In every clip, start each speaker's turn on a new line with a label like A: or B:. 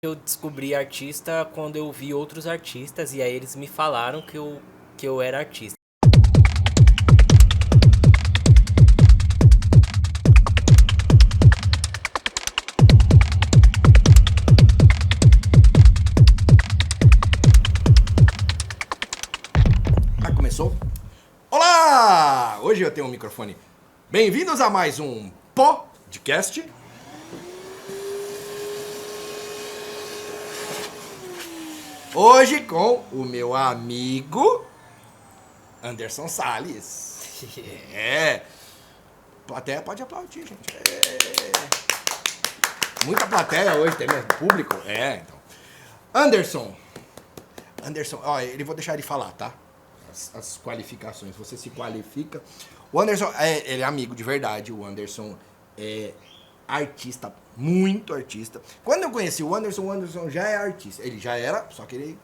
A: Eu descobri artista quando eu vi outros artistas e aí eles me falaram que eu era artista.
B: Ah, começou? Olá! Hoje eu tenho um microfone. Bem-vindos a mais um podcast. Hoje com o meu amigo Anderson Salles. É. Plateia pode aplaudir, gente. Muita plateia hoje, tem mesmo público? Então. Anderson. Anderson, ó, vou deixar ele falar, tá? As qualificações. Você se qualifica. O Anderson, ele é amigo de verdade. O Anderson é artista, muito artista. Quando eu conheci o Anderson já é artista. Ele já era, só que ele...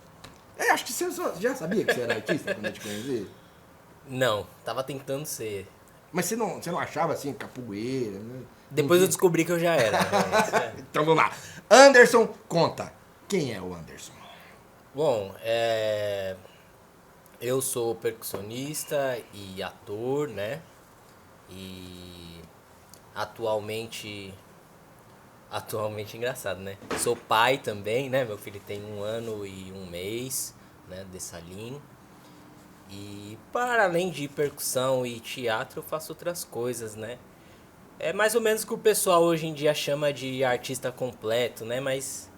B: acho que você já sabia que você era artista quando eu te conheci.
A: Não, tava tentando ser.
B: Mas você não achava assim, capoeira, né?
A: Depois eu descobri que eu já era.
B: Então vamos lá. Anderson, conta. Quem é o Anderson?
A: Bom, eu sou percussionista e ator, né? E atualmente é engraçado, né? Sou pai também, né? Meu filho tem 1 ano e 1 mês, né? Dessalim. E para além de percussão e teatro, eu faço outras coisas, né? É mais ou menos o que o pessoal hoje em dia chama de artista completo, né? Mas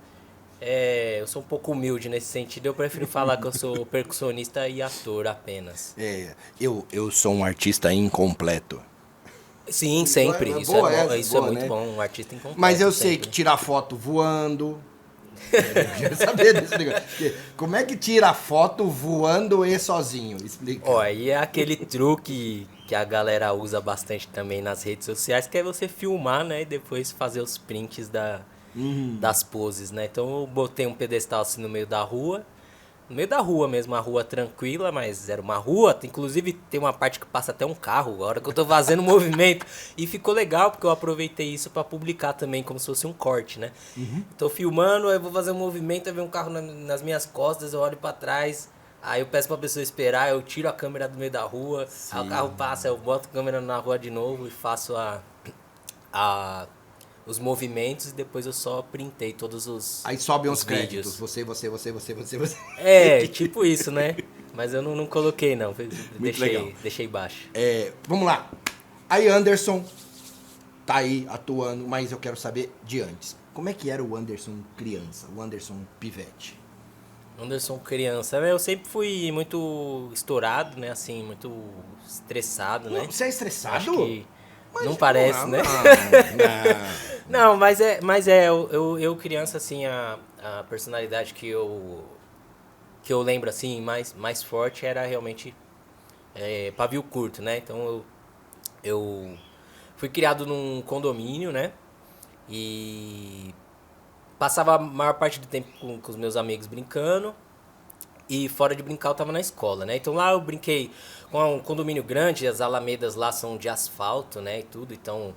A: eu sou um pouco humilde nesse sentido. Eu prefiro falar que eu sou percussionista e ator apenas.
B: Eu sou um artista incompleto.
A: Sim, sempre. Isso é
B: Boa
A: bom,
B: essa,
A: isso é
B: boa,
A: muito
B: né?
A: bom, um artista
B: Mas
A: incompleto
B: eu sei
A: sempre.
B: que tirar foto voando. Eu quero saber desse negócio. Como é que tira foto voando e sozinho? Explica.
A: Ó, aí é aquele truque que a galera usa bastante também nas redes sociais, que é você filmar, né, e depois fazer os prints das poses, né? Então eu botei um pedestal assim no meio da rua mesmo, uma rua tranquila, mas era uma rua, inclusive tem uma parte que passa até um carro, a hora que eu tô fazendo o movimento, e ficou legal porque eu aproveitei isso pra publicar também, como se fosse um corte, né? Tô filmando, aí eu vou fazer um movimento, aí vem um carro nas minhas costas, eu olho pra trás, aí eu peço pra pessoa esperar, eu tiro a câmera do meio da rua, aí o carro passa, eu boto a câmera na rua de novo e faço a os movimentos e depois eu só printei todos
B: Aí sobem
A: os
B: os créditos.
A: vídeos.
B: Você.
A: É, tipo isso, né? Mas eu não coloquei, não.
B: Muito legal.
A: Deixei baixo.
B: Vamos lá. Aí Anderson tá aí atuando, mas eu quero saber de antes. Como é que era o Anderson criança? O Anderson pivete?
A: Anderson criança, eu sempre fui muito estourado, né? Assim, muito estressado, né?
B: Você é estressado?
A: Acho que
B: Mas,
A: não parece,
B: não,
A: né?
B: não.
A: Não, eu criança, assim, a personalidade que eu lembro, assim, mais forte era realmente pavio curto, né? Então eu fui criado num condomínio, né? E passava a maior parte do tempo com os meus amigos brincando. E fora de brincar eu tava na escola, né? Então lá eu brinquei com um condomínio grande, as alamedas lá são de asfalto, né? E tudo, então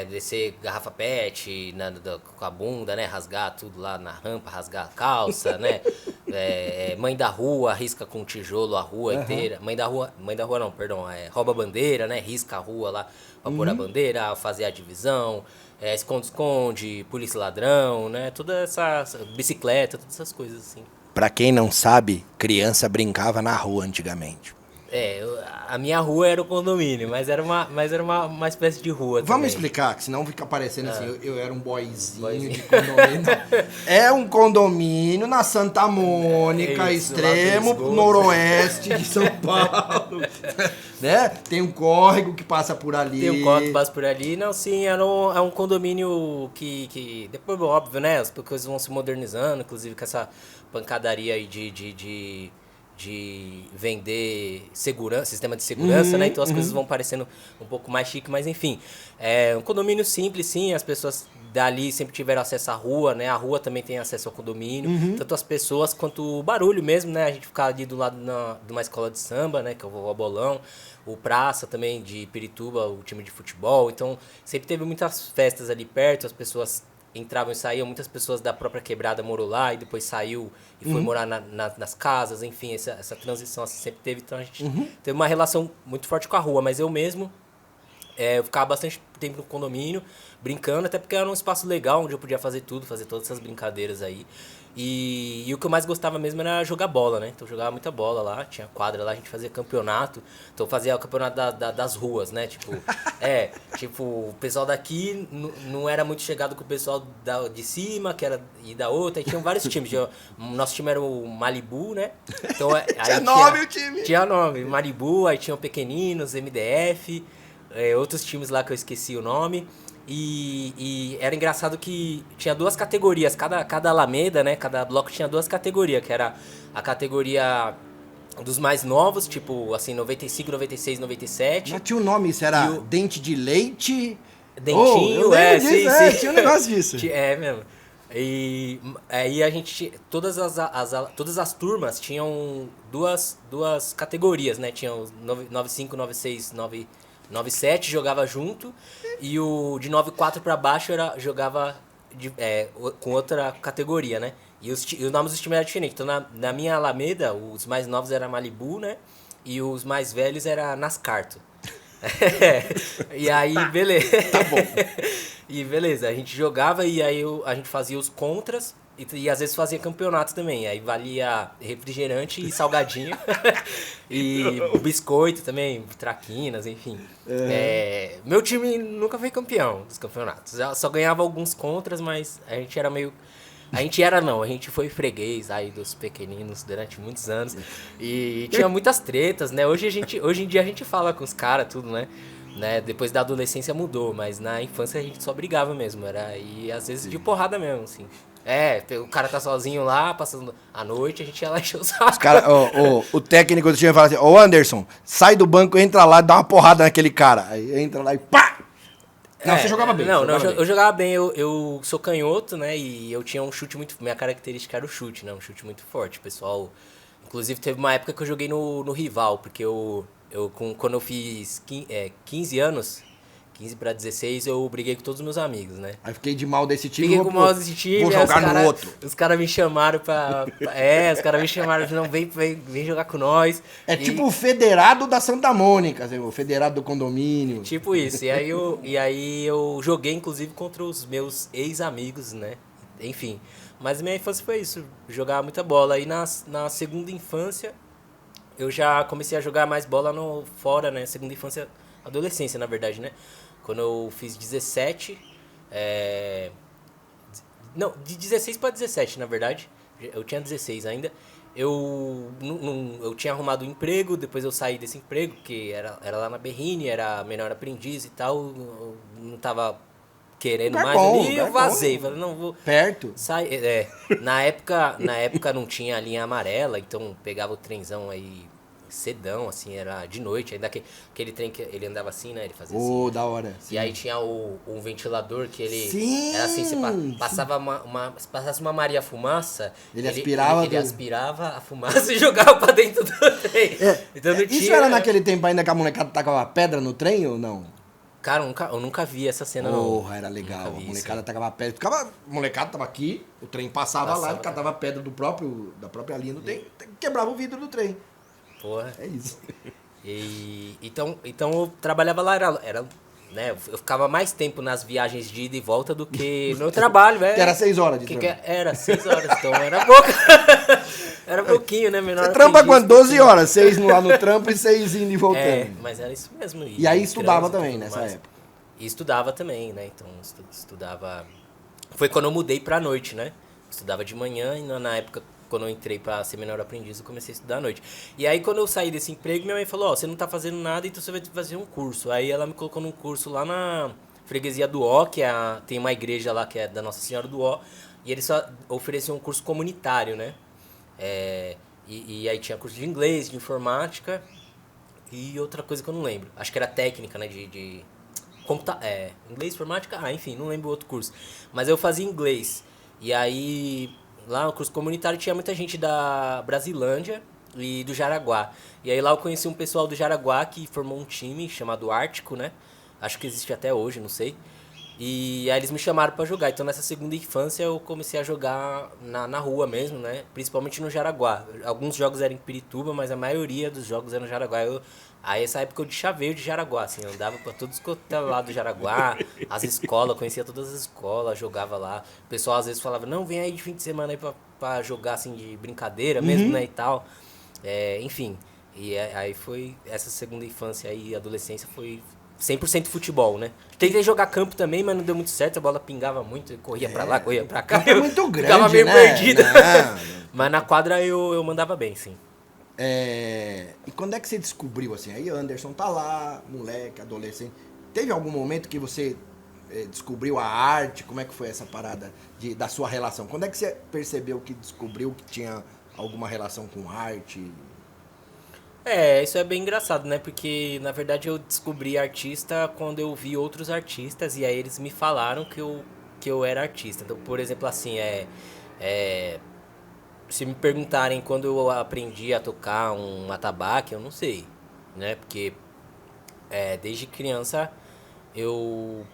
A: descer garrafa pet com a bunda, né? Rasgar tudo lá na rampa, rasgar a calça, né? Mãe da rua risca com tijolo a rua inteira. Mãe da rua não, perdão, rouba a bandeira, né? Risca a rua lá pra pôr a bandeira, fazer a divisão. Esconde-esconde, polícia e ladrão, né? Toda essa bicicleta, todas essas coisas assim.
B: Pra quem não sabe, criança brincava na rua antigamente.
A: A minha rua era o condomínio, mas era uma espécie de rua
B: Vamos
A: também.
B: explicar, que senão fica parecendo assim, eu era um boyzinho
A: Boyzinho.
B: de condomínio. É um condomínio na Santa Mônica,
A: É isso, lá
B: extremo
A: do esgoto.
B: noroeste de São Paulo. Né? Tem um córrego que passa por ali.
A: Tem um córrego que passa por ali. Não, sim, é um condomínio que depois, óbvio, né? As coisas vão se modernizando, inclusive com essa pancadaria aí de vender segurança, sistema de segurança, né? Então as coisas vão parecendo um pouco mais chique, mas enfim. É um condomínio simples, sim, as pessoas dali sempre tiveram acesso à rua, né? A rua também tem acesso ao condomínio, tanto as pessoas quanto o barulho mesmo, né? A gente ficava ali do lado de uma escola de samba, né? Que é o Vovó Bolão, o Praça também de Pirituba, o time de futebol. Então sempre teve muitas festas ali perto, as pessoas entravam e saíam, muitas pessoas da própria quebrada morou lá e depois saiu e foi morar nas casas, enfim, essa transição assim, sempre teve. Então a gente teve uma relação muito forte com a rua, mas eu mesmo, eu ficava bastante tempo no condomínio, brincando, até porque era um espaço legal, onde eu podia fazer tudo, fazer todas essas brincadeiras aí. E o que eu mais gostava mesmo era jogar bola, né? Então eu jogava muita bola lá, tinha quadra lá, a gente fazia campeonato. Então eu fazia o campeonato das ruas, né? Tipo, o pessoal daqui não era muito chegado com o pessoal de cima, que era e da outra. Aí tinham vários times. Nosso time era o Malibu, né? Então, aí
B: tinha nome o time!
A: Tinha nome, Malibu, aí tinham Pequeninos, MDF, outros times lá que eu esqueci o nome. E era engraçado que tinha duas categorias, cada Alameda, né? Cada bloco tinha duas categorias, que era a categoria dos mais novos, tipo assim, 95, 96, 97.
B: Não tinha um nome, isso era dente de leite.
A: Dentinho,
B: sim. Tinha um negócio disso.
A: É mesmo. E aí a gente, todas as turmas tinham duas categorias, né? Tinham 95, 96, 97 jogava junto e o de 94 pra baixo jogava com outra categoria, né? E os nomes dos times eram diferentes. Então na minha Alameda, os mais novos era Malibu, né? E os mais velhos era Nascarto. E aí, beleza.
B: Tá bom.
A: E beleza, a gente jogava e aí a gente fazia os contras e às vezes fazia campeonato também. Aí valia refrigerante e salgadinho. E biscoito também, traquinas, enfim. Meu time nunca foi campeão dos campeonatos. Só ganhava alguns contras, mas a gente era meio... A gente foi freguês aí dos pequeninos durante muitos anos. E tinha muitas tretas, né? Hoje em dia a gente fala com os caras, tudo, né? Depois da adolescência mudou, mas na infância a gente só brigava mesmo. E às vezes de porrada mesmo, assim. O cara tá sozinho lá, passando a noite, a gente ia lá encher o saco.
B: O técnico do time fala assim, ô Anderson, sai do banco, entra lá e dá uma porrada naquele cara. Aí entra lá e pá! Não, você jogava bem.
A: Eu jogava bem. Eu sou canhoto, né? E eu tinha um chute muito... Minha característica era o chute, né? Um chute muito forte. O pessoal... Inclusive, teve uma época que eu joguei no rival, porque quando eu fiz 15 anos, 15 pra 16, eu briguei com todos os meus amigos, né?
B: Aí fiquei de mal desse time.
A: Fiquei com mal desse time.
B: Vou jogar no outro.
A: Os caras me chamaram os caras me chamaram, não, vem jogar com nós.
B: Tipo o federado da Santa Mônica, assim, o federado do condomínio.
A: Tipo isso. E aí eu joguei, inclusive, contra os meus ex-amigos, né? Enfim. Mas minha infância foi isso, jogar muita bola. E na segunda infância, eu já comecei a jogar mais bola fora, né? Segunda infância, adolescência, na verdade, né? Quando eu fiz 17, não, de 16 para 17, na verdade. Eu tinha 16 ainda. Eu tinha arrumado um emprego, depois eu saí desse emprego, que era lá na Berrine, era menor aprendiz e tal. Eu não tava querendo mais ali, eu vazei. Falei, não, vou...
B: Perto?
A: Na época não tinha linha amarela, então pegava o trenzão aí... cedão, assim, era de noite, ainda aquele trem que ele andava assim, né, ele fazia assim.
B: Da hora. Sim.
A: E aí tinha um ventilador que ele...
B: Sim!
A: Era assim, você passava passasse uma Maria Fumaça,
B: ele aspirava...
A: Ele aspirava a fumaça e jogava pra dentro do trem. Então não
B: isso era naquele tempo ainda que a molecada tacava pedra no trem ou não?
A: Cara, eu nunca vi essa cena, não.
B: Porra, era legal. A molecada tacava pedra. A molecada tava aqui, o trem passava lá, ele catava pedra da própria linha do trem, quebrava o vidro do trem.
A: Porra.
B: É isso.
A: Então eu trabalhava lá, era né, eu ficava mais tempo nas viagens de ida e volta do que no trabalho, velho.
B: Que era 6 horas de trampo.
A: Era 6 horas, então era pouco. Era pouquinho, né? Menor.
B: Você trampa quanto? 12 horas, 6 lá no trampo e 6 indo e voltando.
A: Mas era isso mesmo.
B: E aí estudava também nessa época?
A: E estudava também, né? Então estudava... Foi quando eu mudei pra noite, né? Estudava de manhã e na época... Quando eu entrei pra ser menor aprendiz, eu comecei a estudar à noite. E aí, quando eu saí desse emprego, minha mãe falou, você não tá fazendo nada, então você vai fazer um curso. Aí ela me colocou num curso lá na freguesia do Ó, que tem uma igreja lá que é da Nossa Senhora do Ó, e eles só ofereciam um curso comunitário, né? E aí tinha curso de inglês, de informática e outra coisa que eu não lembro. Acho que era técnica, né? Inglês, informática, enfim, não lembro o outro curso. Mas eu fazia inglês. E aí... Lá no curso comunitário tinha muita gente da Brasilândia e do Jaraguá. E aí lá eu conheci um pessoal do Jaraguá que formou um time chamado Ártico, né? Acho que existe até hoje, não sei. E aí eles me chamaram pra jogar. Então nessa segunda infância eu comecei a jogar na rua mesmo, né? Principalmente no Jaraguá. Alguns jogos eram em Pirituba, mas a maioria dos jogos era no Jaraguá. Aí essa época eu de chaveiro de Jaraguá, assim, eu andava pra todos os lados do Jaraguá, as escolas, conhecia todas as escolas, jogava lá. O pessoal às vezes falava, não, vem aí de fim de semana aí pra jogar assim de brincadeira mesmo, né, e tal. Enfim, aí foi essa segunda infância aí, adolescência foi 100% futebol, né? Tentei jogar campo também, mas não deu muito certo, a bola pingava muito, corria pra lá, corria pra cá.
B: É muito grande,
A: ficava meio
B: né?
A: perdido.
B: Não.
A: Mas na quadra eu mandava bem, sim.
B: E quando é que você descobriu, assim, aí Anderson tá lá, moleque, adolescente, teve algum momento que você descobriu a arte? Como é que foi essa parada da sua relação? Quando é que você percebeu que descobriu que tinha alguma relação com arte?
A: Isso é bem engraçado, né? Porque, na verdade, eu descobri artista quando eu vi outros artistas e aí eles me falaram que eu era artista. Então, por exemplo, assim, se me perguntarem quando eu aprendi a tocar um atabaque, eu não sei, né? Porque desde criança eu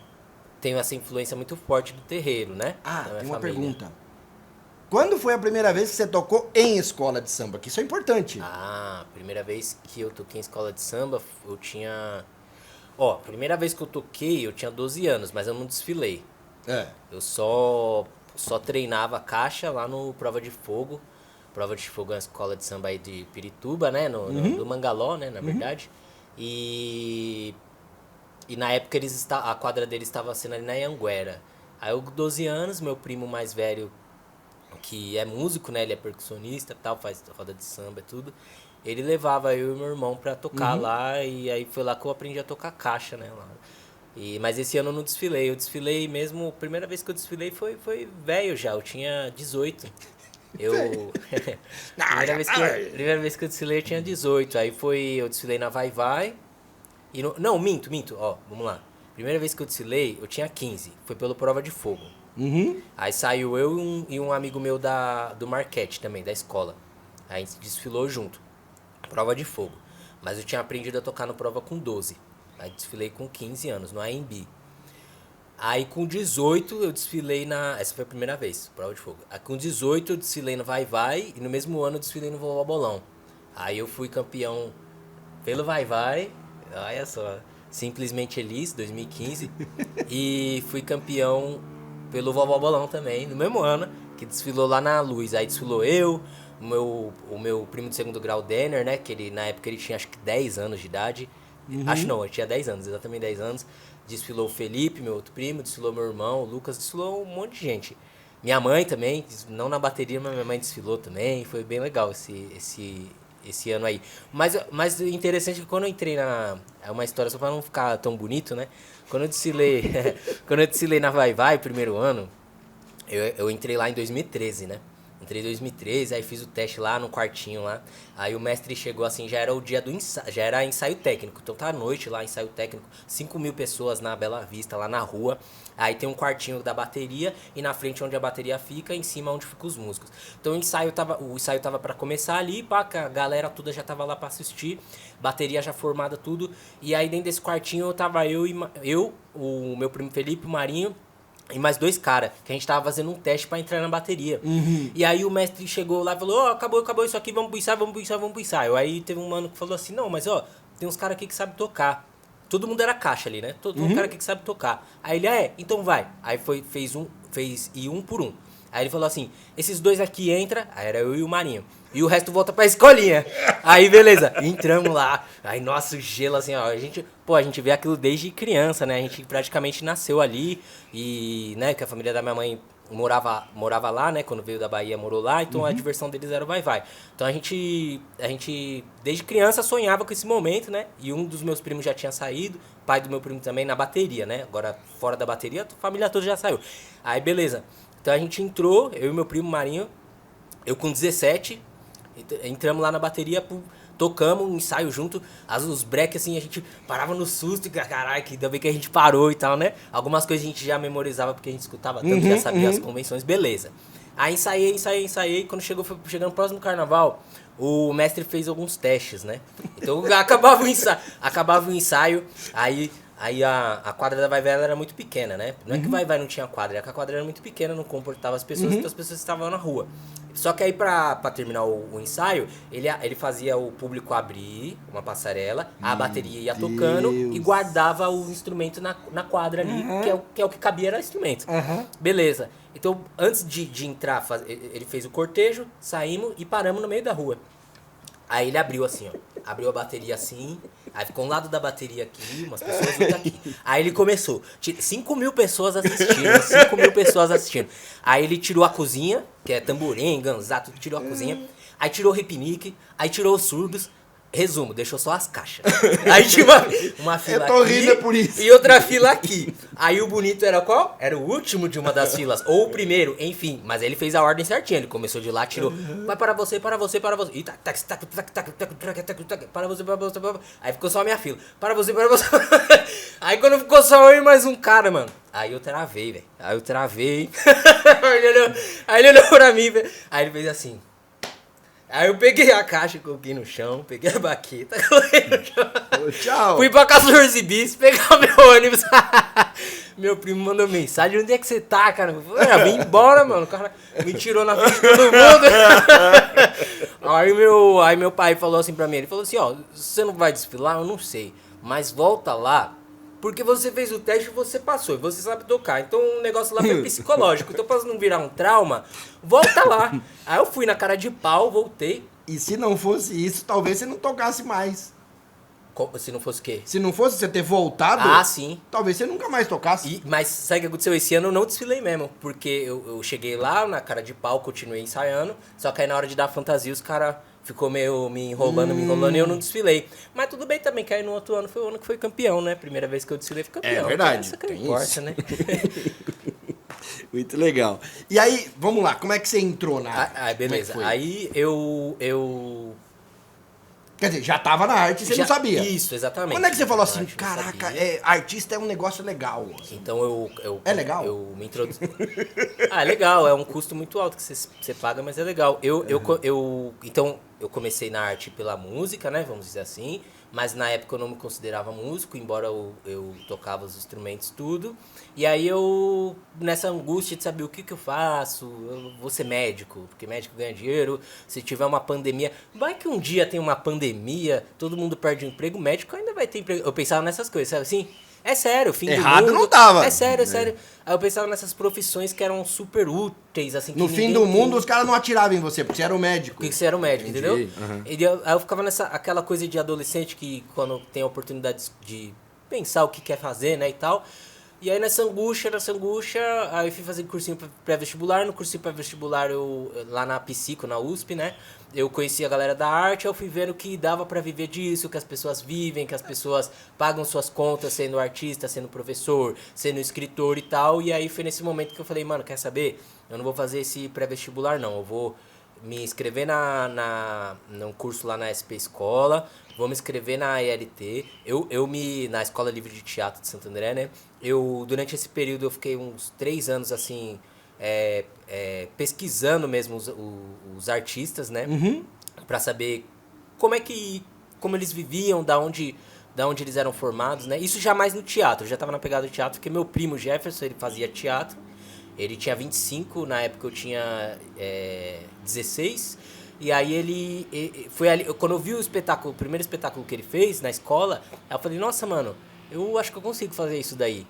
A: tenho essa influência muito forte do terreiro, né?
B: Ah,
A: Da minha
B: tem uma
A: família.
B: pergunta. Quando foi a primeira vez que você tocou em escola de samba? Que isso é importante.
A: Ah, primeira vez que eu toquei em escola de samba, eu tinha... Ó, primeira vez que eu toquei, eu tinha 12 anos, mas eu não desfilei.
B: É.
A: Eu só treinava caixa lá no Prova de Fogo. Prova de Fogo é uma escola de samba aí de Pirituba, né? Do Mangaló, né? Na verdade. E na época a quadra deles estava sendo ali na Anhanguera. Aí eu com 12 anos, meu primo mais velho, que é músico, né? Ele é percussionista e tal, faz roda de samba e tudo. Ele levava eu e meu irmão pra tocar lá e aí foi lá que eu aprendi a tocar caixa, né? Lá. Mas esse ano eu não desfilei. Eu desfilei mesmo, a primeira vez que eu desfilei foi velho já, eu tinha 18. Primeira vez que eu desfilei eu tinha 18. Aí eu desfilei na Vai Vai. Não, minto, ó, vamos lá. Primeira vez que eu desfilei, eu tinha 15. Foi pelo Prova de Fogo. Aí saiu eu e um amigo meu do Marquete também, da escola. Aí a gente desfilou junto. Prova de Fogo. Mas eu tinha aprendido a tocar no Prova com 12. Aí desfilei com 15 anos, no AMB. Aí com 18 eu desfilei essa foi a primeira vez, Prova de Fogo. Aí com 18 eu desfilei no Vai Vai e no mesmo ano eu desfilei no Vovó Bolão. Aí eu fui campeão pelo Vai Vai, olha só, Simplesmente Elis, 2015. E fui campeão pelo Vovó Bolão também, no mesmo ano, que desfilou lá na Luz. Aí desfilou eu, o meu primo de segundo grau, Denner, né? Que na época ele tinha acho que 10 anos de idade. Acho não, ele tinha 10 anos, exatamente 10 anos. Desfilou o Felipe, meu outro primo, desfilou meu irmão, o Lucas, desfilou um monte de gente. Minha mãe também, não na bateria, mas minha mãe desfilou também. Foi bem legal esse ano aí. Mas interessante é que quando eu entrei é uma história só pra não ficar tão bonito, né? Quando eu desfilei, quando eu desfilei na Vai Vai, primeiro ano, eu entrei lá em 2013, né? Entrei em 2013, aí fiz o teste lá no quartinho lá. Aí o mestre chegou assim, já era o dia do ensaio, já era ensaio técnico. Então tá à noite lá, ensaio técnico, 5.000 pessoas na Bela Vista, lá na rua. Aí tem um quartinho da bateria e na frente onde a bateria fica, em cima onde ficam os músicos. Então o ensaio tava pra começar ali, pá, a galera toda já tava lá pra assistir, bateria já formada, tudo. E aí dentro desse quartinho tava eu, o meu primo Felipe, o Marinho, e mais 2 caras, que a gente tava fazendo um teste pra entrar na bateria. E aí o mestre chegou lá e falou, acabou isso aqui, vamos pro ensaio. Aí teve um mano que falou assim, não, mas tem uns caras aqui que sabem tocar. Todo mundo era caixa ali, né? Todo um cara aqui que sabe tocar. Aí ele, então vai. Aí fez um por um. Aí ele falou assim, esses 2 aqui entra, aí era eu e o Marinho. E o resto volta pra escolinha. Aí, beleza, entramos lá. Aí, nossa, o gelo, assim, ó. A gente vê aquilo desde criança, né? A gente praticamente nasceu ali. E, né, que a família da minha mãe morava lá, né? Quando veio da Bahia, morou lá. Então, a diversão deles era o vai-vai. Então, a gente, desde criança, sonhava com esse momento, né? E um dos meus primos já tinha saído. Pai do meu primo também na bateria, né? Agora, fora da bateria, a família toda já saiu. Aí, beleza. Então, a gente entrou, eu e meu primo Marinho. Eu com 17... Entramos lá na bateria, tocamos um ensaio junto, os breaks assim, a gente parava no susto, caralho, ainda bem que a gente parou e tal, né? Algumas coisas a gente já memorizava porque a gente escutava tanto, já sabia as convenções, beleza. Aí ensaiei, quando chegando no próximo carnaval, o mestre fez alguns testes, né? Então acabava o ensaio, aí Aí a quadra da Vai-Vai era muito pequena, né? Não é que Vai-Vai não tinha quadra, é que a quadra era muito pequena, não comportava as pessoas, então as pessoas estavam na rua. Só que aí pra terminar o ensaio, ele fazia o público abrir uma passarela, a bateria ia tocando e guardava o instrumento na quadra ali, que é o que cabia era o instrumento. Beleza. Então, antes de entrar, ele fez o cortejo, saímos e paramos no meio da rua. Aí ele abriu assim, ó. Abriu a bateria assim. Aí ficou um lado da bateria aqui, umas pessoas outras aqui. Aí ele começou. 5 mil pessoas assistindo. 5 mil pessoas assistindo. Aí ele tirou a cozinha, que é tamborim, ganzá, tudo, tirou a cozinha. Aí tirou o repinique. Aí tirou os surdos. Resumo, deixou só as caixas. Aí tinha uma fila
B: eu tô
A: aqui
B: rindo por isso.
A: e outra fila aqui. Aí o bonito era qual? Era o último de uma das filas. Ou o primeiro, enfim. Mas ele fez a ordem certinha. Ele começou de lá, tirou. Vai para você, para você, para você. E para você, para você, para você. Aí ficou só a minha fila. Para você, para você. Aí quando ficou só eu e mais um cara, mano. Aí eu travei, velho. Aí eu travei. Aí ele olhou pra mim, velho. Aí ele fez assim. Aí eu peguei a caixa, coloquei no chão, peguei a baqueta, coloquei no chão.
B: Tchau.
A: Fui pra 14 bis, pegar o meu ônibus. Meu primo mandou mensagem, onde é que você tá, cara? Eu falei, vim embora, mano. O cara me tirou na frente de todo mundo. Aí meu pai falou assim pra mim, ele falou assim, ó, você não vai desfilar? Eu não sei, mas volta lá. Porque você fez o teste e você passou, e você sabe tocar. Então o negócio lá foi psicológico. Então pra não virar um trauma, volta lá. Aí eu fui na cara de pau, voltei.
B: E se não fosse isso, talvez você não tocasse mais.
A: Se não fosse o quê?
B: Se não fosse você ter voltado,
A: Ah, sim.
B: talvez você nunca mais tocasse.
A: Mas sabe o que aconteceu? Esse ano eu não desfilei mesmo. Porque eu cheguei lá na cara de pau, continuei ensaiando. Só que aí na hora de dar fantasia, os caras ficou meio me enrolando e eu não desfilei. Mas tudo bem também, que aí no outro ano foi o ano que foi campeão, né? Primeira vez que eu desfilei, fui campeão.
B: É verdade.
A: Isso que
B: tem
A: importa,
B: isso.
A: né?
B: Muito legal. E aí, vamos lá, como é que você entrou na...
A: Beleza.
B: Como é que foi?
A: Aí eu...
B: Quer dizer, já tava na arte e você não sabia.
A: Isso, exatamente.
B: Quando é que você falou assim,
A: Na arte, eu não
B: caraca,
A: sabia.
B: artista é um negócio legal.
A: Então eu
B: É legal?
A: Eu me introduzi. É legal, é um custo muito alto que você paga, mas é legal. Então eu comecei na arte pela música, né? Vamos dizer assim. Mas na época eu não me considerava músico, embora eu tocava os instrumentos, tudo. E aí eu, nessa angústia de saber o que eu faço, eu vou ser médico, porque médico ganha dinheiro, se tiver uma pandemia, vai que um dia tem uma pandemia, todo mundo perde o emprego, médico ainda vai ter emprego. Eu pensava nessas coisas, sabe assim? É sério, fim
B: Errado
A: do mundo.
B: não tava.
A: É sério, é sério. Aí eu pensava nessas profissões que eram super úteis, assim. Que
B: No fim do mundo, os caras não atiravam em você, porque você era o médico.
A: Porque você era o médico,
B: Entendi.
A: entendeu?
B: Uhum.
A: Aí eu ficava aquela coisa de adolescente que quando tem a oportunidade de pensar o que quer fazer, né, e tal. E aí nessa angústia, aí eu fui fazer cursinho pré-vestibular. No cursinho pré-vestibular, lá na Psico, na USP, né? Eu conheci a galera da arte, eu fui vendo que dava pra viver disso, que as pessoas vivem, que as pessoas pagam suas contas sendo artista, sendo professor, sendo escritor e tal. E aí foi nesse momento que eu falei, mano, quer saber? Eu não vou fazer esse pré-vestibular, não. Eu vou me inscrever num curso lá na SP Escola, vou me inscrever na ELT, na Escola Livre de Teatro de Santo André, né? Durante esse período eu fiquei uns 3 anos, assim, pesquisando mesmo os artistas, né? Pra saber como eles viviam, da onde eles eram formados, né? Isso já mais no teatro, eu já tava na pegada do teatro, porque meu primo Jefferson, ele fazia teatro. Ele tinha 25, na época eu tinha 16. E aí ele foi ali, quando eu vi o primeiro espetáculo que ele fez na escola, aí eu falei, nossa, mano, eu acho que eu consigo fazer isso daí.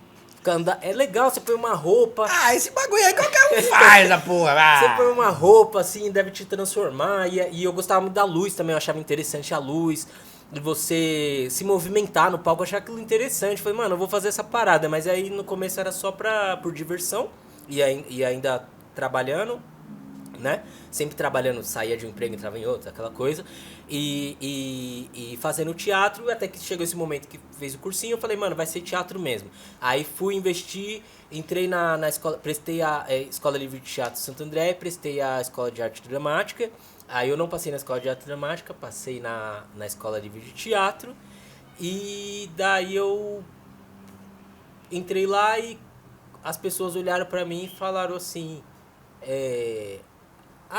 A: É legal, você põe uma roupa.
B: Ah, esse bagulho aí qualquer um faz, a porra.
A: Você põe uma roupa, assim, deve te transformar. E eu gostava muito da luz também, eu achava interessante a luz. De você se movimentar no palco, eu achava aquilo interessante. Falei, mano, eu vou fazer essa parada. Mas aí no começo era só por diversão. E ainda trabalhando, né? Sempre trabalhando, saía de um emprego, entrava em outro, aquela coisa. E fazendo teatro, até que chegou esse momento que fez o cursinho, eu falei, mano, vai ser teatro mesmo. Aí fui investir, entrei na escola, prestei a Escola Livre de Teatro de Santo André, prestei a Escola de Arte Dramática. Aí eu não passei na Escola de Arte Dramática, passei na Escola Livre de Teatro. E daí eu entrei lá e as pessoas olharam pra mim e falaram assim,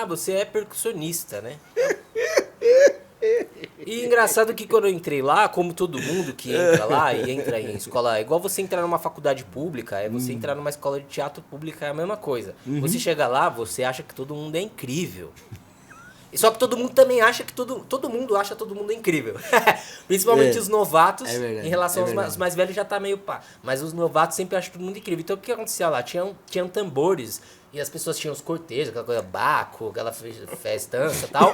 A: você é percussionista, né? E engraçado que quando eu entrei lá, como todo mundo que entra lá e entra em escola, é igual você entrar numa faculdade pública, é você entrar numa escola de teatro pública, é a mesma coisa. Você chega lá, você acha que todo mundo é incrível. Só que todo mundo também acha que todo mundo acha todo mundo incrível. Principalmente os novatos,
B: verdade,
A: em relação aos
B: verdade.
A: mais velhos já tá meio pá. Mas os novatos sempre acham todo mundo incrível. Então o que acontecia lá? Tinham tambores e as pessoas tinham os cortejos, aquela coisa baco, aquela festança e tal,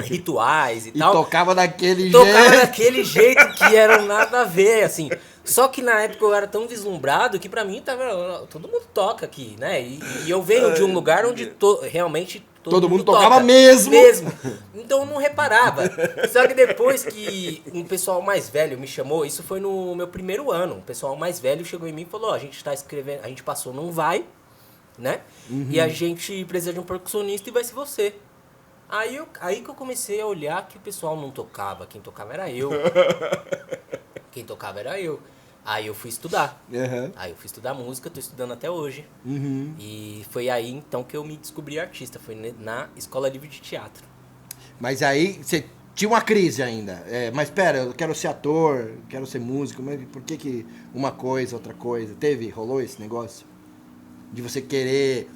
A: rituais e
B: E
A: tal.
B: tocava daquele
A: Tocava
B: jeito.
A: daquele jeito que era nada a ver, assim. Só que na época eu era tão vislumbrado que pra mim tava. Todo mundo toca aqui, né? E eu venho de um lugar onde realmente
B: Todo mundo tocava mesmo.
A: Então eu não reparava. Só que depois que um pessoal mais velho me chamou, isso foi no meu primeiro ano. Um pessoal mais velho chegou em mim e falou: Ó, a gente tá escrevendo, a gente passou num vai, né? E a gente precisa de um percussionista e vai ser você. Aí que eu comecei a olhar que o pessoal não tocava, quem tocava era eu. Quem tocava era eu. Aí eu fui estudar. Aí eu fui estudar música, tô estudando até hoje. E foi aí então que eu me descobri artista, foi na Escola Livre de Teatro.
B: Mas aí você tinha uma crise ainda. Mas pera, eu quero ser ator, quero ser músico, mas por que uma coisa, outra coisa? Rolou esse negócio? De você querer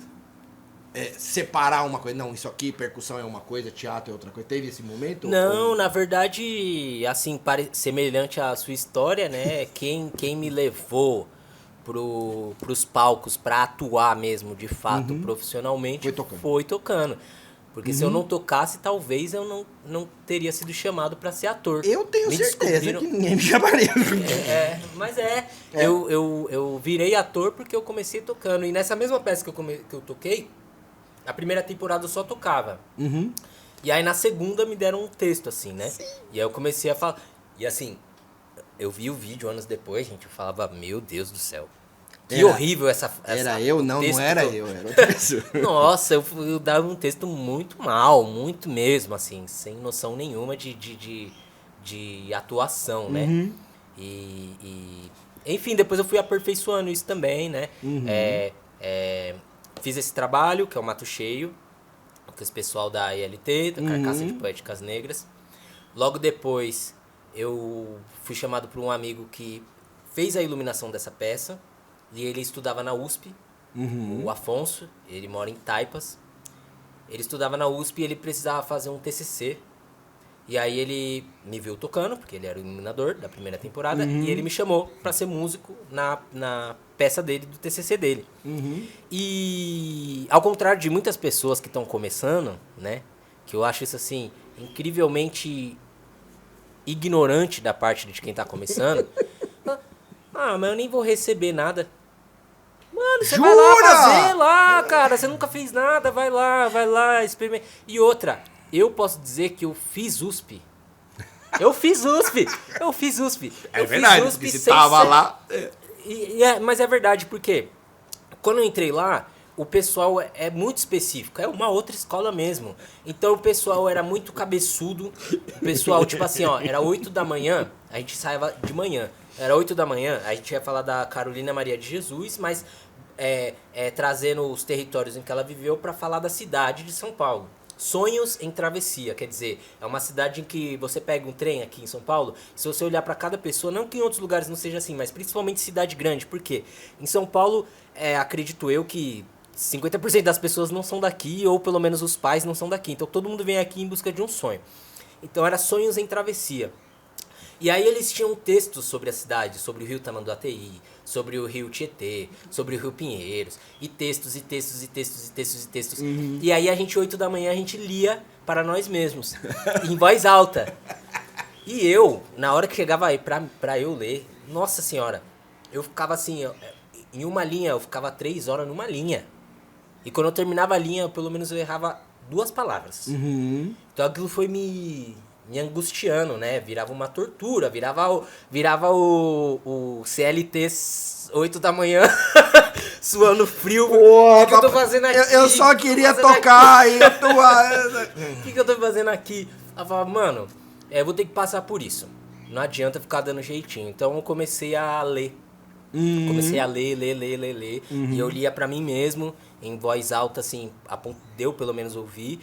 B: separar uma coisa. Não, isso aqui, percussão é uma coisa, teatro é outra coisa. Teve esse momento?
A: Não, na verdade, assim, semelhante à sua história, né? Quem me levou pros palcos pra atuar mesmo, de fato, profissionalmente, foi tocando. Porque se eu não tocasse, talvez eu não teria sido chamado pra ser ator.
B: Eu tenho certeza que ninguém me chamaria.
A: Mas eu virei ator porque eu comecei tocando. E nessa mesma peça que eu toquei, a primeira temporada eu só tocava. E aí na segunda me deram um texto, assim, né? Sim. E aí eu comecei a falar. E assim, eu vi o vídeo anos depois, gente, eu falava, meu Deus do céu. Que horrível essa
B: Era eu? Não era eu, era outra pessoa.
A: Nossa, eu dava um texto muito mal, muito mesmo, assim, sem noção nenhuma de atuação, né? Enfim, depois eu fui aperfeiçoando isso também, né? Fiz esse trabalho, que é o Mato Cheio, com esse pessoal da ILT, da Carcaça de Poéticas Negras. Logo depois, eu fui chamado por um amigo que fez a iluminação dessa peça, e ele estudava na USP, o Afonso, ele mora em Taipas. Ele estudava na USP e ele precisava fazer um TCC. E aí ele me viu tocando, porque ele era o iluminador da primeira temporada, e ele me chamou pra ser músico na peça dele, do TCC dele. E ao contrário de muitas pessoas que estão começando, né, que eu acho isso assim, incrivelmente ignorante da parte de quem tá começando, mas eu nem vou receber nada. Mano, você vai lá fazer lá, cara, você nunca fez nada, vai lá, experimenta. E outra, eu posso dizer que eu fiz USP. Eu fiz USP.
B: É verdade, porque você tava lá.
A: Mas é verdade, porque quando eu entrei lá, o pessoal é muito específico. É uma outra escola mesmo. Então o pessoal era muito cabeçudo. O pessoal, tipo assim, ó, era 8 da manhã, a gente saía de manhã. Era 8 da manhã, a gente ia falar da Carolina Maria de Jesus, mas trazendo os territórios em que ela viveu para falar da cidade de São Paulo. Sonhos em Travessia, quer dizer, é uma cidade em que você pega um trem aqui em São Paulo, se você olhar para cada pessoa, não que em outros lugares não seja assim, mas principalmente cidade grande, porque em São Paulo, acredito eu que 50% das pessoas não são daqui, ou pelo menos os pais não são daqui, então todo mundo vem aqui em busca de um sonho. Então era Sonhos em Travessia. E aí eles tinham textos sobre a cidade, sobre o rio Tamanduateí, sobre o rio Tietê, sobre o rio Pinheiros, e textos. E aí a gente, 8 da manhã, a gente lia para nós mesmos, em voz alta. E eu, na hora que chegava aí pra eu ler, nossa senhora, eu ficava assim, em uma linha, eu ficava 3 horas numa linha. E quando eu terminava a linha, pelo menos eu errava 2 palavras. Então aquilo foi me angustiando, né? Virava uma tortura, virava o CLT 8 da manhã, suando frio. O que eu tô fazendo aqui?
B: Eu só queria tocar e atuar.
A: O que eu tô fazendo aqui? Ela falava, mano, eu vou ter que passar por isso. Não adianta ficar dando jeitinho. Então eu comecei a ler Comecei a ler. E eu lia pra mim mesmo, em voz alta, assim, deu pelo menos ouvir,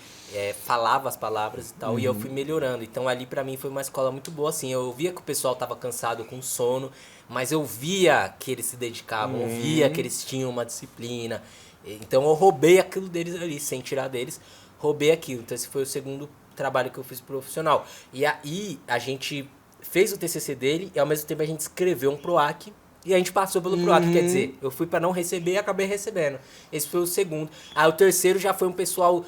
A: falava as palavras e tal, e eu fui melhorando. Então ali pra mim foi uma escola muito boa, assim. Eu via que o pessoal tava cansado, com sono, mas eu via que eles se dedicavam, eu via que eles tinham uma disciplina. Então eu roubei aquilo deles ali, sem tirar deles, roubei aquilo. Então esse foi o segundo trabalho que eu fiz profissional. E aí a gente fez o TCC dele e ao mesmo tempo a gente escreveu um PROAC e a gente passou pelo PROAC. Quer dizer, eu fui pra não receber e acabei recebendo. Esse foi o segundo. Aí o terceiro já foi um pessoal,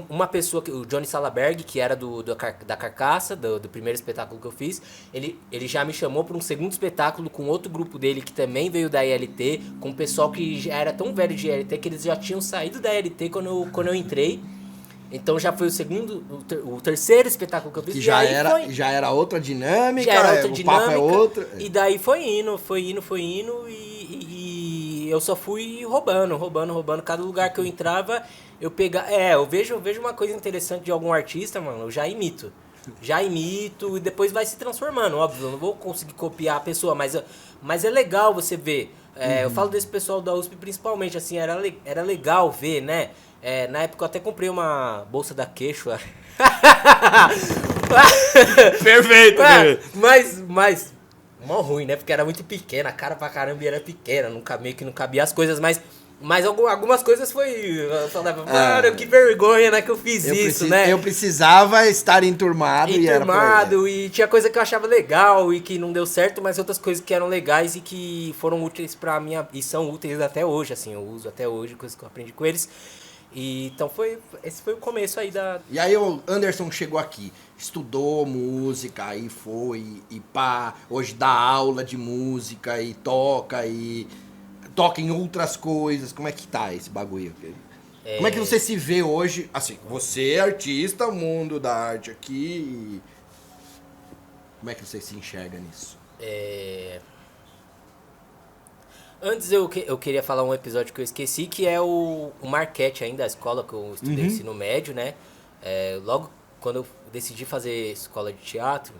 A: uma pessoa, o Johnny Salaberg, que era da Carcaça, do primeiro espetáculo que eu fiz, ele já me chamou para um segundo espetáculo com outro grupo dele que também veio da ILT, com um pessoal que já era tão velho de ILT que eles já tinham saído da ILT quando eu entrei. Então já foi o segundo, o terceiro espetáculo que eu fiz.
B: Que já era outra dinâmica,
A: já era outra
B: o
A: dinâmica,
B: papo é outro.
A: E daí foi indo e eu só fui roubando. Cada lugar que eu entrava, eu pegava... eu vejo uma coisa interessante de algum artista, mano, eu já imito e depois vai se transformando, óbvio, eu não vou conseguir copiar a pessoa, mas é legal você ver. Eu falo desse pessoal da USP principalmente, assim, era legal ver, né? Na época eu até comprei uma bolsa da Quechua.
B: Perfeito!
A: Mas mó ruim, né? Porque era muito pequena, a cara pra caramba era pequena, meio que não cabia as coisas, mas algumas coisas foi... Eu falava, mano, que vergonha, né, que eu fiz isso, né?
B: Eu precisava estar enturmado
A: e tinha coisa que eu achava legal e que não deu certo, mas outras coisas que eram legais e que foram úteis pra minha... E são úteis até hoje, assim, eu uso até hoje, coisas que eu aprendi com eles. E então esse foi o começo aí da...
B: E aí o Anderson chegou aqui, estudou música, aí foi, e pá, hoje dá aula de música e toca em outras coisas. Como é que tá esse bagulho? Como é que você se vê hoje? Assim, você é artista, o mundo da arte aqui. Como é que você se enxerga nisso?
A: Antes eu queria falar um episódio que eu esqueci, que é o Marquete ainda, a escola que eu estudei ensino médio, né? Logo quando eu decidi fazer escola de teatro,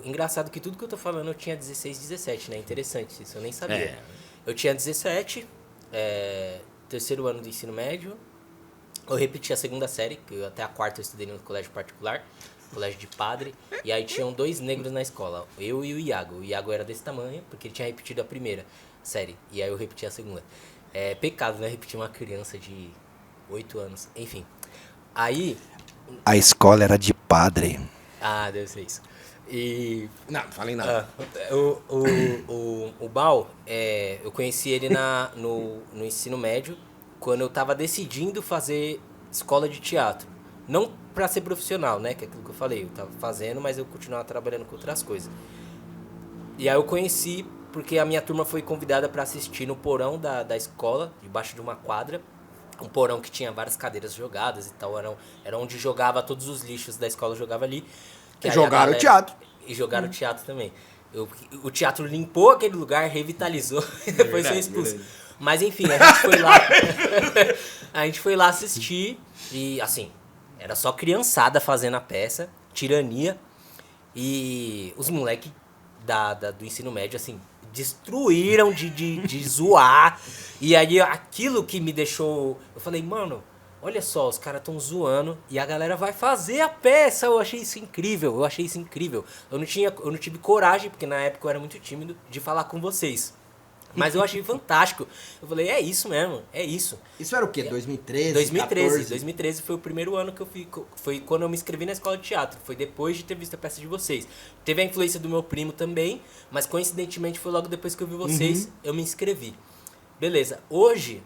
A: engraçado que tudo que eu tô falando eu tinha 16, 17, né? Interessante, isso eu nem sabia. Eu tinha 17, terceiro ano do ensino médio, eu repeti a segunda série, que até a quarta eu estudei no colégio particular, colégio de padre, e aí tinham 2 negros na escola, eu e o Iago. O Iago era desse tamanho, porque ele tinha repetido a primeira série, e aí eu repeti a segunda. Pecado, né? Repetir uma criança de 8 anos, enfim. Aí...
B: A escola era de padre.
A: Ah, deve ser isso.
B: Não falei nada.
A: O Bal, eu conheci ele no ensino médio, quando eu tava decidindo fazer escola de teatro. Não pra ser profissional, né? Que é aquilo que eu falei. Eu tava fazendo, mas eu continuava trabalhando com outras coisas. E aí eu conheci, porque a minha turma foi convidada pra assistir no porão da escola, debaixo de uma quadra. Um porão que tinha várias cadeiras jogadas e tal. Era onde jogava todos os lixos da escola, jogava ali.
B: Jogaram o teatro.
A: E jogaram o teatro também. O teatro limpou aquele lugar, revitalizou e depois foi expulso. Mas enfim, a gente foi lá. A gente foi lá assistir e assim, era só criançada fazendo a peça, tirania. E os moleques do ensino médio, assim, destruíram de zoar. E aí aquilo que me deixou... Eu falei, mano, olha só, os caras tão zoando e a galera vai fazer a peça. Eu achei isso incrível. Eu não tive coragem, porque na época eu era muito tímido, de falar com vocês. Mas eu achei fantástico. Eu falei, é isso mesmo, é isso.
B: Isso era o quê? 2013?
A: 2013 foi o primeiro ano que eu fui. Foi quando eu me inscrevi na escola de teatro. Foi depois de ter visto a peça de vocês. Teve a influência do meu primo também, mas coincidentemente foi logo depois que eu vi vocês, eu me inscrevi. Beleza. Hoje,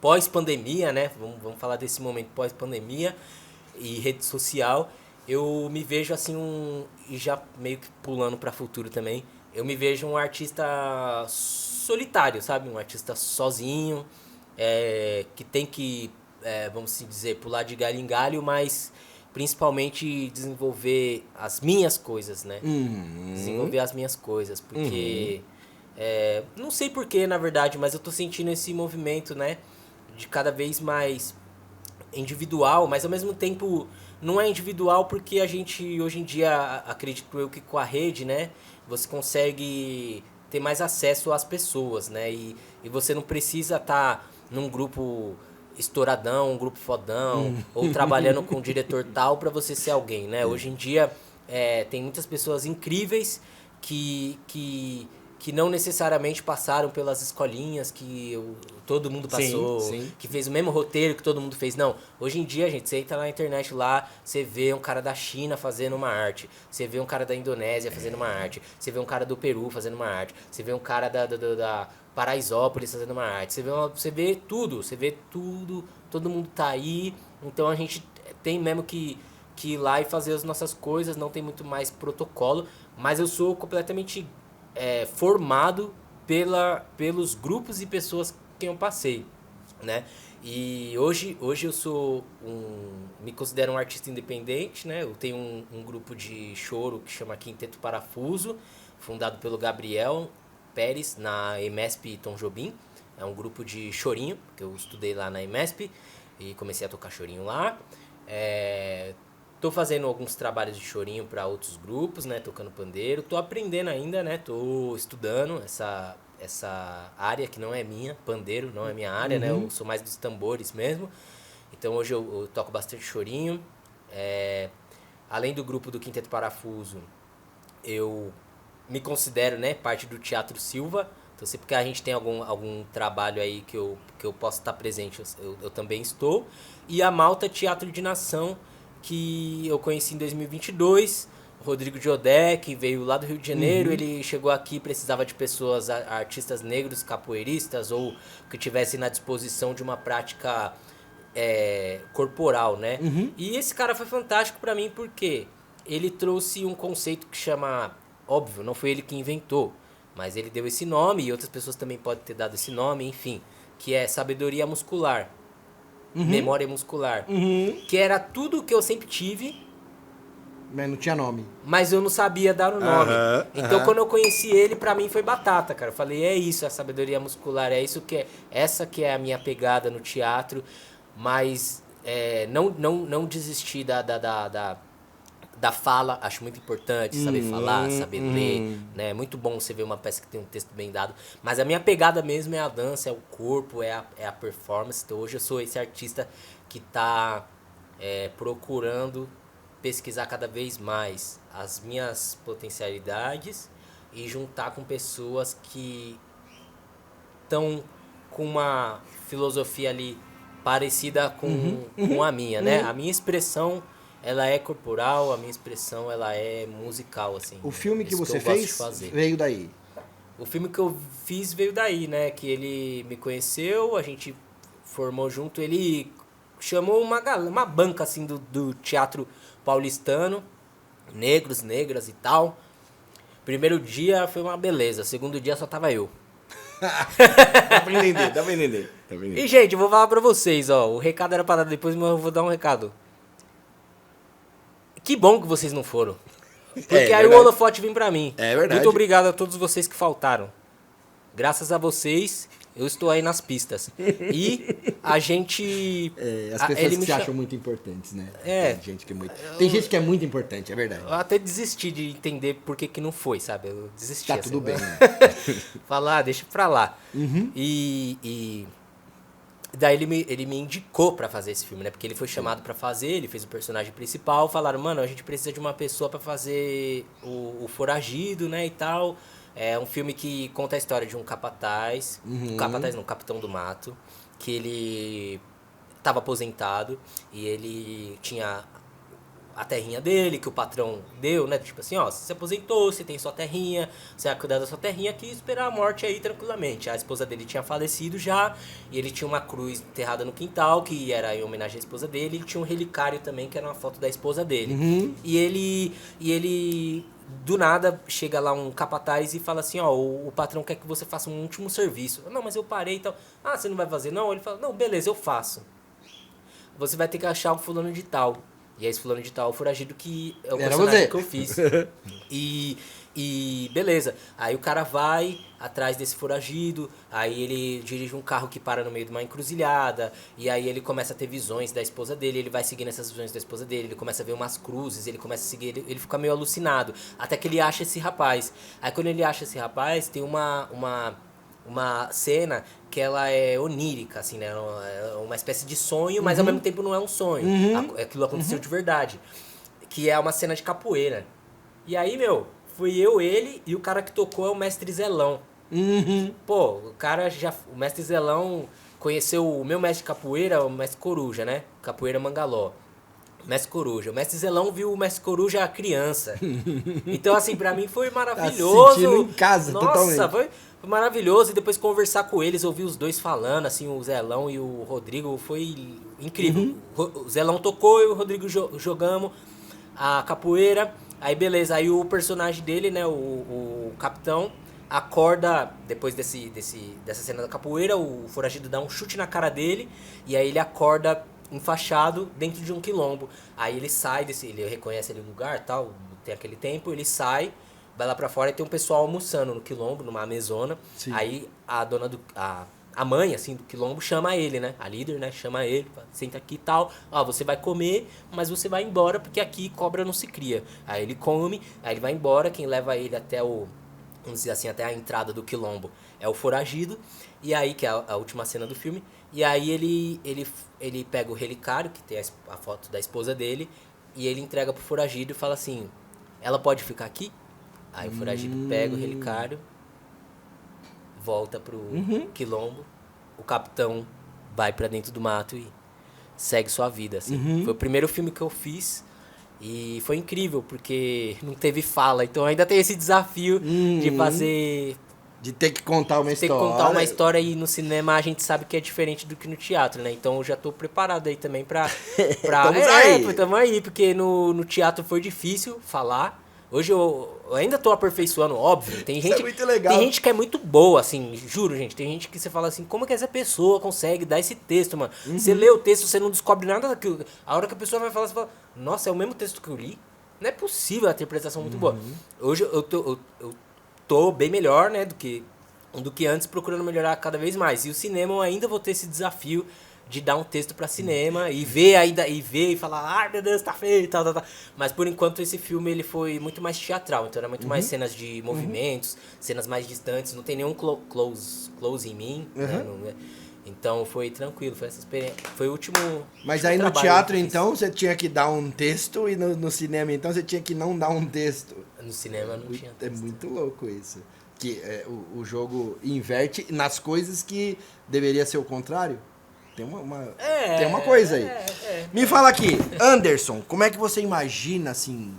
A: pós-pandemia, né? Vamos falar desse momento pós-pandemia e rede social. Eu me vejo assim, e já meio que pulando para futuro também. Eu me vejo um artista solitário, sabe? Um artista sozinho, que tem que, vamos dizer, pular de galho em galho, mas principalmente desenvolver as minhas coisas, né? Desenvolver as minhas coisas, porque... não sei porquê, na verdade, mas eu tô sentindo esse movimento, né? De cada vez mais individual, mas ao mesmo tempo não é individual porque a gente hoje em dia, acredito eu que com a rede, né, você consegue ter mais acesso às pessoas, né, e você não precisa estar num grupo estouradão, um grupo fodão, ou trabalhando com um diretor tal para você ser alguém, né, hoje em dia tem muitas pessoas incríveis que não necessariamente passaram pelas escolinhas que todo mundo passou,
B: Sim.
A: que fez o mesmo roteiro que todo mundo fez. Não, hoje em dia, gente, você entra na internet lá, você vê um cara da China fazendo uma arte, você vê um cara da Indonésia fazendo uma arte, você vê um cara do Peru fazendo uma arte, você vê um cara da Paraisópolis fazendo uma arte, você vê tudo, todo mundo tá aí, então a gente tem mesmo que ir lá e fazer as nossas coisas, não tem muito mais protocolo, mas eu sou completamente formado pelos grupos e pessoas que eu passei, né? E hoje eu me considero um artista independente, né? Eu tenho um grupo de choro que chama Quinteto Parafuso, fundado pelo Gabriel Pérez na EMESP Tom Jobim. É um grupo de chorinho, que eu estudei lá na EMESP e comecei a tocar chorinho lá. Tô fazendo alguns trabalhos de chorinho para outros grupos, né? Tocando pandeiro. Tô aprendendo ainda, né? Tô estudando essa área que não é minha. Pandeiro não é minha área, né? Eu sou mais dos tambores mesmo. Então hoje eu toco bastante chorinho. Além do grupo do Quinteto Parafuso, eu me considero, né, parte do Teatro Silva. Então sempre que a gente tem algum trabalho aí que eu possa estar presente, eu também estou. E a Malta Teatro de Nação, que eu conheci em 2022, o Rodrigo Diodé, que veio lá do Rio de Janeiro, ele chegou aqui, precisava de pessoas, artistas negros, capoeiristas, ou que tivessem na disposição de uma prática corporal, né? E esse cara foi fantástico pra mim, porque ele trouxe um conceito que chama, óbvio, não foi ele que inventou, mas ele deu esse nome, e outras pessoas também podem ter dado esse nome, enfim, que é sabedoria muscular. Memória muscular. Que era tudo que eu sempre tive,
B: Mas não tinha nome.
A: mas eu não sabia dar o nome. Então quando eu conheci ele, pra mim foi batata, cara. Eu falei, é isso, a sabedoria muscular, essa que é a minha pegada no teatro, mas não desistir da fala, acho muito importante saber falar, saber ler, né? É muito bom você ver uma peça que tem um texto bem dado, mas a minha pegada mesmo é a dança, é o corpo, é a performance. Então hoje eu sou esse artista que tá procurando pesquisar cada vez mais as minhas potencialidades e juntar com pessoas que estão com uma filosofia ali parecida com a minha, né? A minha expressão, ela é corporal, a minha expressão, ela é musical, assim.
B: O filme que
A: Isso
B: você
A: eu gosto de
B: fez
A: fazer.
B: veio daí.
A: O filme que eu fiz veio daí, né? Que ele me conheceu, a gente formou junto, ele chamou uma banca, assim, do teatro paulistano, negros, negras e tal. Primeiro dia foi uma beleza, segundo dia só tava eu.
B: Dá pra entender.
A: E, gente, eu vou falar pra vocês, ó. O recado era pra dar depois, mas eu vou dar um recado. Que bom que vocês não foram. Porque aí
B: verdade.
A: o holofote vem pra mim.
B: É verdade.
A: Muito obrigado a todos vocês que faltaram. Graças a vocês, eu estou aí nas pistas. E a gente...
B: As pessoas que se acham muito importantes, né? Tem gente que é muito importante, é verdade.
A: Eu até desisti de entender por que não foi, sabe? Eu desisti.
B: Tá
A: assim,
B: tudo bem, né?
A: Falar, deixa pra lá. E daí ele me indicou pra fazer esse filme, né? Porque ele foi chamado pra fazer, ele fez o personagem principal. Falaram, mano, a gente precisa de uma pessoa pra fazer o foragido, né? E tal. É um filme que conta a história de um capataz. Capataz não, capitão do mato. Que ele tava aposentado e ele tinha a terrinha dele, que o patrão deu, né? Tipo assim, ó, você se aposentou, você tem sua terrinha, você vai cuidar da sua terrinha aqui e esperar a morte aí tranquilamente. A esposa dele tinha falecido já, e ele tinha uma cruz enterrada no quintal, que era em homenagem à esposa dele, e tinha um relicário também, que era uma foto da esposa dele. E ele, do nada, chega lá um capataz e fala assim, ó, o patrão quer que você faça um último serviço. Não, mas eu parei e tal. Ah, você não vai fazer não? Ele fala, não, beleza, eu faço. Você vai ter que achar o fulano de tal. E aí esse fulano de tal é o foragido que é o personagem que eu fiz. E E beleza, aí o cara vai atrás desse foragido, aí ele dirige um carro que para no meio de uma encruzilhada, e aí ele começa a ter visões da esposa dele, ele vai seguindo essas visões da esposa dele, ele começa a ver umas cruzes, ele começa a seguir, ele fica meio alucinado, até que ele acha esse rapaz. Aí quando ele acha esse rapaz, tem uma cena que ela é onírica, assim, né? É uma espécie de sonho, mas ao mesmo tempo não é um sonho. Aquilo aconteceu de verdade. Que é uma cena de capoeira. E aí, meu, fui eu, ele e o cara que tocou é o Mestre Zelão. Pô, o cara já. O Mestre Zelão conheceu o meu mestre de capoeira, o Mestre Coruja, né? Capoeira Mangaló. Mestre Coruja. O Mestre Zelão viu o Mestre Coruja criança. Então, assim, pra mim foi maravilhoso.
B: Sentindo em casa,
A: Nossa,
B: totalmente.
A: foi maravilhoso. E depois conversar com eles, ouvir os dois falando, assim, o Zelão e o Rodrigo, foi incrível. O Zelão tocou e o Rodrigo jogamos a capoeira. Aí, beleza. Aí o personagem dele, né, o capitão, acorda, depois dessa cena da capoeira, o foragido dá um chute na cara dele, e aí ele acorda enfaixado dentro de um quilombo. Aí ele sai ele reconhece ali o lugar, tal, tem aquele tempo, ele sai, vai lá pra fora e tem um pessoal almoçando no quilombo, numa mesona.
B: Sim.
A: Aí a dona a mãe, assim, do quilombo chama ele, né? A líder, né? Chama ele, fala, senta aqui e tal. Ó, você vai comer, mas você vai embora porque aqui cobra não se cria. Aí ele come, aí ele vai embora, quem leva ele até vamos dizer assim, até a entrada do quilombo é o foragido. E aí, que é a última cena do filme. E aí ele pega o relicário, que tem a foto da esposa dele, e ele entrega pro foragido e fala assim, ela pode ficar aqui? Aí o foragido pega o relicário, volta pro quilombo, o capitão vai pra dentro do mato e segue sua vida, assim. Foi o primeiro filme que eu fiz e foi incrível, porque não teve fala, então ainda tem esse desafio de fazer...
B: De ter que contar uma
A: Ter
B: história.
A: que contar uma história e no cinema a gente sabe que é diferente do que no teatro, né? Então eu já tô preparado aí também pra... Tamo aí, porque no teatro foi difícil falar. Hoje eu ainda tô aperfeiçoando, óbvio. Tem gente,
B: Isso é muito legal.
A: Tem gente que é muito boa, assim, juro, gente. Tem gente que você fala assim, como que essa pessoa consegue dar esse texto, mano? Você lê o texto, você não descobre nada daquilo. A hora que a pessoa vai falar, você fala, nossa, é o mesmo texto que eu li? Não é possível, a interpretação muito boa. Hoje eu tô bem melhor, né, do que antes, procurando melhorar cada vez mais. E o cinema eu ainda vou ter esse desafio de dar um texto pra cinema e ver e falar, ai meu Deus, tá feio, tal. Mas por enquanto esse filme ele foi muito mais teatral, então era muito mais cenas de movimentos, cenas mais distantes, não tem nenhum close em mim, né? Então foi tranquilo, foi essa experiência, foi o último.
B: Mas aí no teatro então você tinha que dar um texto e no cinema então você tinha que não dar um texto.
A: No cinema não tinha texto.
B: É muito louco isso. Que o jogo inverte nas coisas que deveria ser o contrário. Tem uma coisa aí. Me fala aqui, Anderson, como é que você imagina, assim,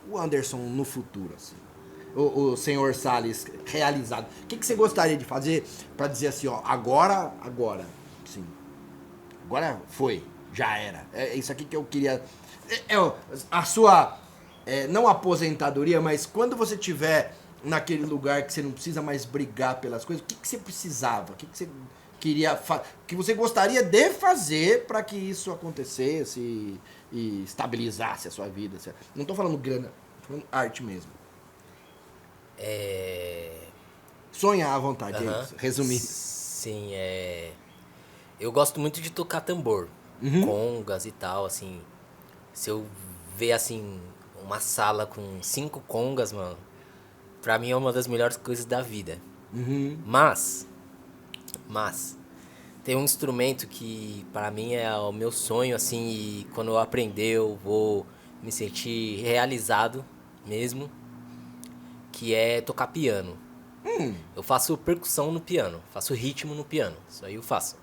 B: o Anderson no futuro, assim? O senhor Salles realizado. O que você gostaria de fazer pra dizer assim, ó, agora, sim. Agora foi, já era. É isso aqui que eu queria... a sua, não aposentadoria, mas quando você tiver naquele lugar que você não precisa mais brigar pelas coisas, o que você precisava? O que você queria que você gostaria de fazer para que isso acontecesse e estabilizasse a sua vida? Não tô falando grana, tô falando arte mesmo. Sonhar à vontade, é isso, resumindo.
A: Sim, eu gosto muito de tocar tambor, congas e tal, assim. Se eu ver, assim, uma sala com 5 congas, mano, pra mim é uma das melhores coisas da vida. Mas tem um instrumento que para mim é o meu sonho, assim, e quando eu aprender eu vou me sentir realizado mesmo, que é tocar piano. Eu faço percussão no piano, faço ritmo no piano, isso aí eu faço.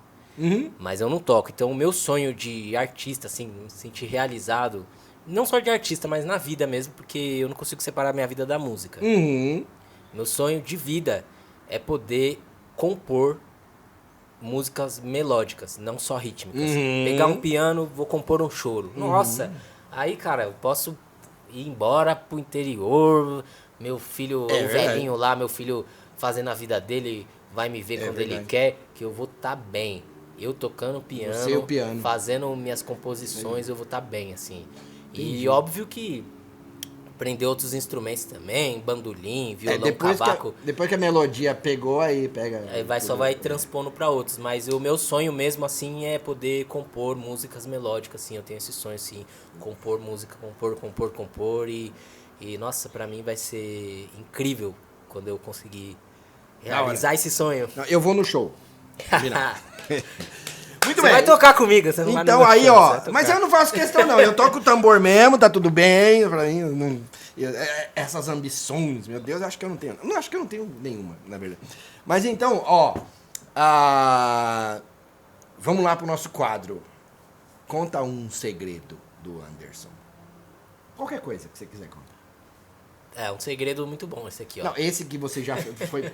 A: Mas eu não toco, então o meu sonho de artista, assim, me sentir realizado, não só de artista, mas na vida mesmo, porque eu não consigo separar minha vida da música. Meu sonho de vida é poder compor músicas melódicas, não só rítmicas. Pegar um piano, vou compor um choro. Nossa, aí, cara, eu posso ir embora pro interior, meu filho, o velhinho lá, meu filho fazendo a vida dele, vai me ver quando ele quer, que eu vou estar bem. Eu tocando piano, fazendo minhas composições, eu vou estar bem, assim. Entendi. E óbvio que aprender outros instrumentos também, bandolim, violão,
B: depois
A: cavaco.
B: Depois que a melodia pegou, aí pega...
A: Aí só vai transpondo pra outros. Mas o meu sonho mesmo, assim, é poder compor músicas melódicas, assim. Eu tenho esse sonho, assim, compor música, compor. E nossa, pra mim vai ser incrível quando eu conseguir realizar esse sonho.
B: Não, eu vou no show. Muito
A: Você
B: bem.
A: vai tocar comigo, você não vai no
B: Então
A: meu
B: aí,
A: show,
B: ó,
A: você vai tocar.
B: mas eu não faço questão não, eu toco o tambor mesmo, tá tudo bem, pra mim, essas ambições, meu Deus, acho que eu não tenho, acho que eu não tenho nenhuma, na verdade. Mas então, ó, vamos lá pro nosso quadro, conta um segredo do Anderson, qualquer coisa que você quiser contar.
A: É um segredo muito bom esse aqui, ó.
B: Não, esse que você já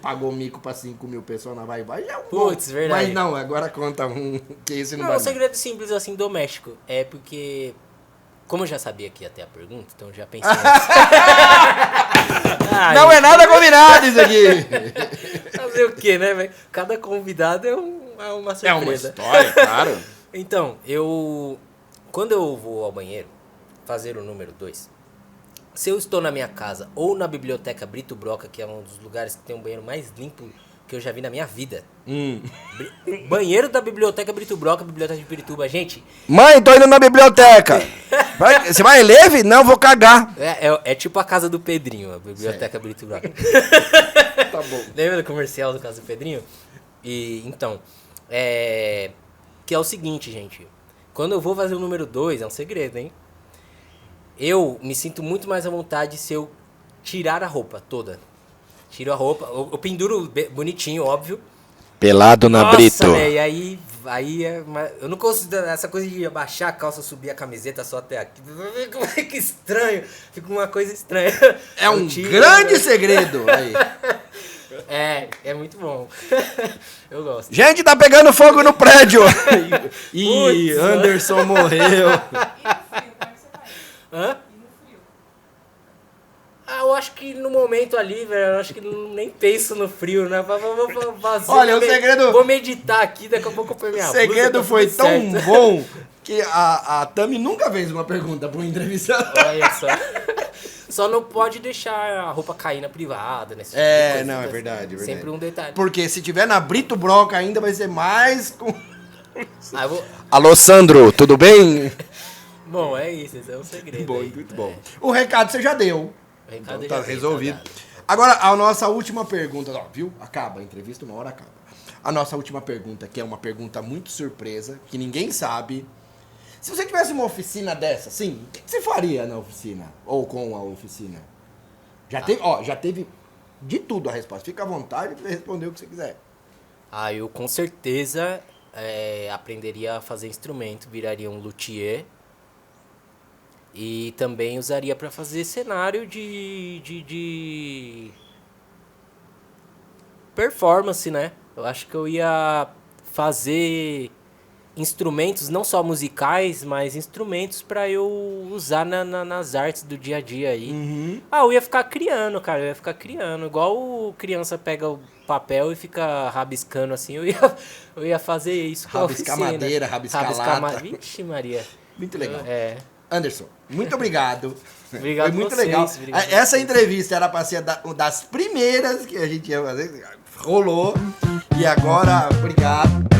B: pagou mico pra 5 mil pessoas na Vai já é um
A: Putz, verdade.
B: Mas não, agora conta um que esse não
A: Não,
B: vai.
A: é um segredo simples, assim, doméstico. É porque, como eu já sabia que ia ter a pergunta, então já pensei antes.
B: Não é nada combinado isso aqui.
A: Fazer o quê, né, velho? Cada convidado é uma surpresa.
B: É uma história, claro.
A: Então, quando eu vou ao banheiro fazer o número 2, se eu estou na minha casa ou na biblioteca Brito Broca, que é um dos lugares que tem um banheiro mais limpo que eu já vi na minha vida. Banheiro da biblioteca Brito Broca, biblioteca de Pirituba, gente.
B: Mãe, tô indo na biblioteca. Você vai leve? Não, vou cagar.
A: É tipo a casa do Pedrinho, a biblioteca Brito Broca.
B: Tá bom.
A: Lembra do comercial do Casa do Pedrinho? E então, que é o seguinte, gente. Quando eu vou fazer o número 2, é um segredo, hein? Eu me sinto muito mais à vontade se eu tirar a roupa toda. Tiro a roupa, eu penduro bonitinho, óbvio.
B: Pelado na
A: Nossa, véio, aí eu não consigo essa coisa de abaixar a calça, subir a camiseta só até aqui. Que estranho, fica uma coisa estranha.
B: É um grande segredo aí.
A: É muito bom. Eu gosto.
B: Gente, tá pegando fogo no prédio.
A: Ih,
B: Anderson morreu.
A: Hã? Eu acho que no momento ali, velho, eu acho que nem penso no frio, né? Vou fazer,
B: olha, o segredo...
A: Vou meditar aqui, daqui a pouco eu ponho minha blusa.
B: O segredo foi
A: tudo
B: tão
A: certo.
B: bom que a Tami nunca fez uma pergunta pro entrevistado.
A: Olha só. Só não pode deixar a roupa cair na privada, né?
B: Não, é verdade, é verdade.
A: Sempre um detalhe.
B: Porque se tiver na Brito Broca ainda vai ser mais...
A: Eu vou...
B: Alô, Sandro, tudo bem?
A: Bom, é isso, esse é um segredo.
B: Bom,
A: aí.
B: muito bom. O recado você já deu.
A: O recado
B: Então,
A: já
B: tá
A: veio,
B: resolvido.
A: tá dado.
B: Agora, a nossa última pergunta, ó, viu? Acaba a entrevista, uma hora acaba. A nossa última pergunta, que é uma pergunta muito surpresa, que ninguém sabe. Se você tivesse uma oficina dessa, assim, o que você faria na oficina? Ou com a oficina? Já teve de tudo a resposta. Fica à vontade para responder o que você quiser.
A: Eu com certeza aprenderia a fazer instrumento, viraria um luthier. E também usaria para fazer cenário de performance, né? Eu acho que eu ia fazer instrumentos, não só musicais, mas instrumentos para eu usar nas artes do dia a dia aí.
B: Uhum.
A: Eu ia ficar criando, cara. Eu ia ficar criando. Igual criança pega o papel e fica rabiscando assim. Eu ia fazer isso com a
B: Rabiscar
A: oficina.
B: madeira, rabiscar lata.
A: Vixe, Maria.
B: Muito legal.
A: É.
B: Anderson, muito obrigado.
A: Obrigado
B: Foi muito
A: vocês,
B: legal.
A: obrigado
B: Essa
A: vocês.
B: entrevista era para ser uma das primeiras que a gente ia fazer. Rolou. E agora, obrigado.